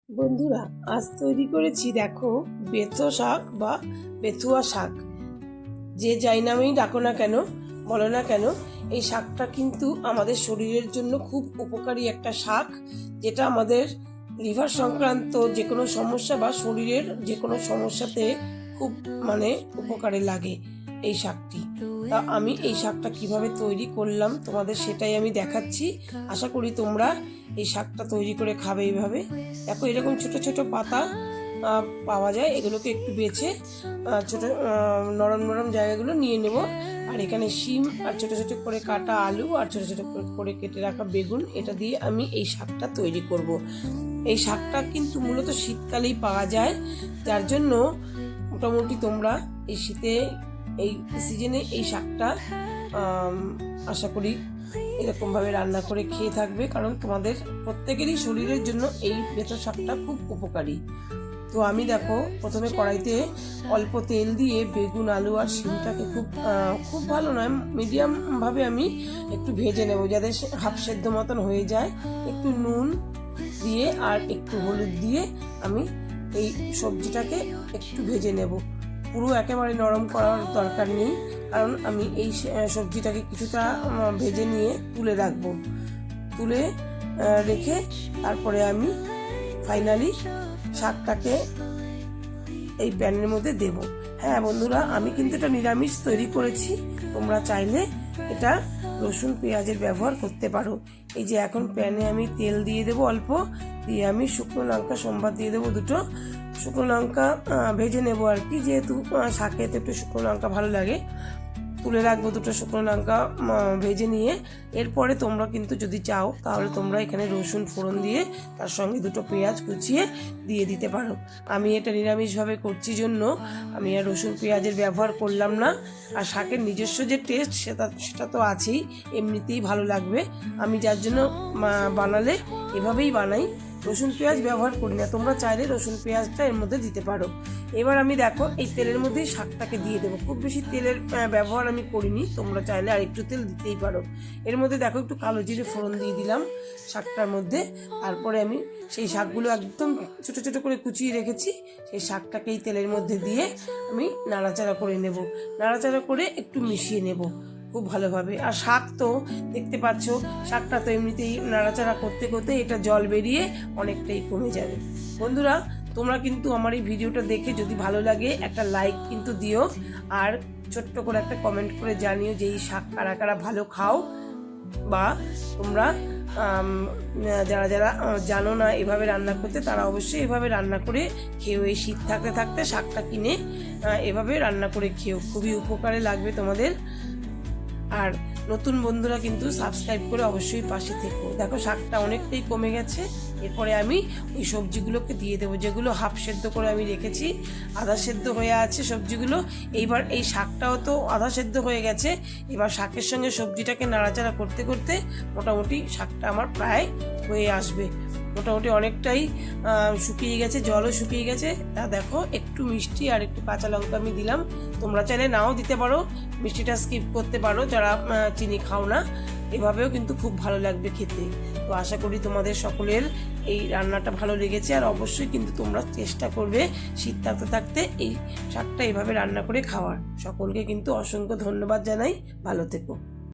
বন্ধুরা, আজ তৈরি করেছি দেখো বেথো শাক বা বেথুয়া শাক। যে যাই নামেই ডাকো না কেন, বলো না কেন, এই শাকটা কিন্তু আমাদের শরীরের জন্য খুব উপকারী একটা শাক, যেটা আমাদের লিভার সংক্রান্ত যে কোনো সমস্যা বা শরীরের যে কোনো সমস্যাতে খুব উপকারে লাগে এই শাকটি। তা আমি এই শাকটা কিভাবে তৈরি করলাম তোমাদের সেটাই আমি দেখাচ্ছি। আশা করি তোমরা এই শাকটা তৈরি করে খাবে। এইভাবে দেখো, এরকম ছোট ছোট পাতা পাওয়া যায়, এগুলোকে একটু বেছে ছোট নরম নরম জায়গাগুলো নিয়ে নেব। আর এখানে শিম আর ছোট ছোট করে কাটা আলু আর ছোট ছোট করে কেটে রাখা বেগুন, এটা দিয়ে আমি এই শাকটা তৈরি করব। এই শাকটা কিন্তু মূলত শীতকালেই পাওয়া যায়, যার জন্য মোটামুটি তোমরা এই শীতে এই সিজনে এই শাকটা আশা করি এরকমভাবে রান্না করে খেয়ে থাকবে, কারণ তোমাদের প্রত্যেকেরই শরীরের জন্য এই বেথো শাকটা খুব উপকারী। তো আমি দেখো প্রথমে কড়াইতে অল্প তেল দিয়ে বেগুন আলু আর শিমটাকে খুব ভালো নয়, মিডিয়াম ভাবে আমি একটু ভেজে নেব, যাতে হাফ সেদ্ধ মতন হয়ে যায়। একটু নুন দিয়ে আর একটু হলুদ দিয়ে আমি এই সবজিটাকে একটু ভেজে নেব। পুরো একেবারে নরম করার দরকার নেই, কারণ আমি এই সবজিটাকে কিছুটা ভেজে নিয়ে তুলে রাখবো। তুলে রেখে তারপরে আমি ফাইনালি শাকটাকে এই প্যানের মধ্যে দেব। হ্যাঁ বন্ধুরা, আমি কিন্তু এটা নিরামিষ তৈরি করেছি, তোমরা চাইলে এটা রসুন পেঁয়াজের ব্যবহার করতে পারো। এই যে এখন প্যানে আমি তেল দিয়ে দেবো অল্প, দিয়ে আমি শুকনো লঙ্কা সোমবার দিয়ে দেবো দুটো। শুকনো লঙ্কা ভেজে নেবো আর কি, যেহেতু শাকেতে একটু শুকনো লঙ্কা ভালো লাগে। তুলে রাখবো দুটো শুকনো লঙ্কা ভেজে নিয়ে। এরপরে তোমরা কিন্তু যদি চাও তাহলে তোমরা এখানে রসুন ফোড়ন দিয়ে তার সঙ্গে দুটো পেঁয়াজ কুচিয়ে দিয়ে দিতে পারো। আমি এটা নিরামিষভাবে করছি জন্য আমি আর রসুন পেঁয়াজের ব্যবহার করলাম না। আর শাকের নিজস্ব যে টেস্ট সেটা তো আছেই, এমনিতেই ভালো লাগবে। আমি যার জন্য বানালে এভাবেই বানাই, রসুন পেঁয়াজ ব্যবহার করি না। তোমরা চাইলে রসুন পেঁয়াজটা এর মধ্যে দিতে পারো। এবার আমি দেখো এই তেলের মধ্যেই শাকটাকে দিয়ে দেবো। খুব বেশি তেলের ব্যবহার আমি করিনি, তোমরা চাইলে আর একটু তেল দিতেই পারো। এর মধ্যে দেখো একটু কালো জিরে ফোড়ন দিয়ে দিলাম শাকটার মধ্যে। তারপরে আমি সেই শাকগুলো একদম ছোট ছোট করে কুচিয়ে রেখেছি, সেই শাকটাকে এই তেলের মধ্যে দিয়ে আমি নাড়াচাড়া করে নেব। নাড়াচাড়া করে একটু মিশিয়ে নেব খুব ভালোভাবে। আর শাক তো দেখতে পাচ্ছ, শাকটা তো এমনিতেই নাড়াচাড়া করতে করতে এটা জল বেরিয়ে অনেকটাই কমে যাবে। বন্ধুরা, তোমরা কিন্তু আমার এই ভিডিওটা দেখে যদি ভালো লাগে একটা লাইক কিন্তু দিও, আর ছোট্ট করে একটা কমেন্ট করে জানিও যে এই শাক কারা কারা ভালো খাও, বা তোমরা যারা যারা জানো না এভাবে রান্না করতে, তারা অবশ্যই এভাবে রান্না করে খেও। এই শীত থাকতে থাকতে শাকটা কিনে এভাবে রান্না করে খেও, খুবই উপকারে লাগবে তোমাদের। আর নতুন বন্ধুরা কিন্তু সাবস্ক্রাইব করে অবশ্যই পাশে থেকো। দেখো শাকটা অনেকটাই কমে গেছে। এরপরে আমি ওই সবজিগুলোকে দিয়ে দেবো, যেগুলো হাফ সেদ্ধ করে আমি রেখেছি, আধা সেদ্ধ হয়ে আছে সবজিগুলো। এইবার এই শাকটাও তো আধা সেদ্ধ হয়ে গেছে। এবার শাকের সঙ্গে সবজিটাকে নাড়াচাড়া করতে করতে মোটামুটি শাকটা আমার প্রায় হয়ে আসবে। মোটামুটি অনেকটাই শুকিয়ে গেছে, জলও শুকিয়ে গেছে। তা দেখো একটু মিষ্টি আর একটু কাঁচা লঙ্কা আমি দিলাম, তোমরা চাইলে নাও দিতে পারো, মিষ্টিটা স্কিপ করতে পারো যারা চিনি খাও না। এভাবেও কিন্তু খুব ভালো লাগবে খেতে। তো আশা করি তোমাদের সকলের এই রান্নাটা ভালো লেগেছে, আর অবশ্যই কিন্তু তোমরা চেষ্টা করবে শীত থাকতে থাকতে এই শাকটা এভাবে রান্না করে খাওয়ার। সকলকে কিন্তু অসংখ্য ধন্যবাদ জানাই, ভালো থেকো।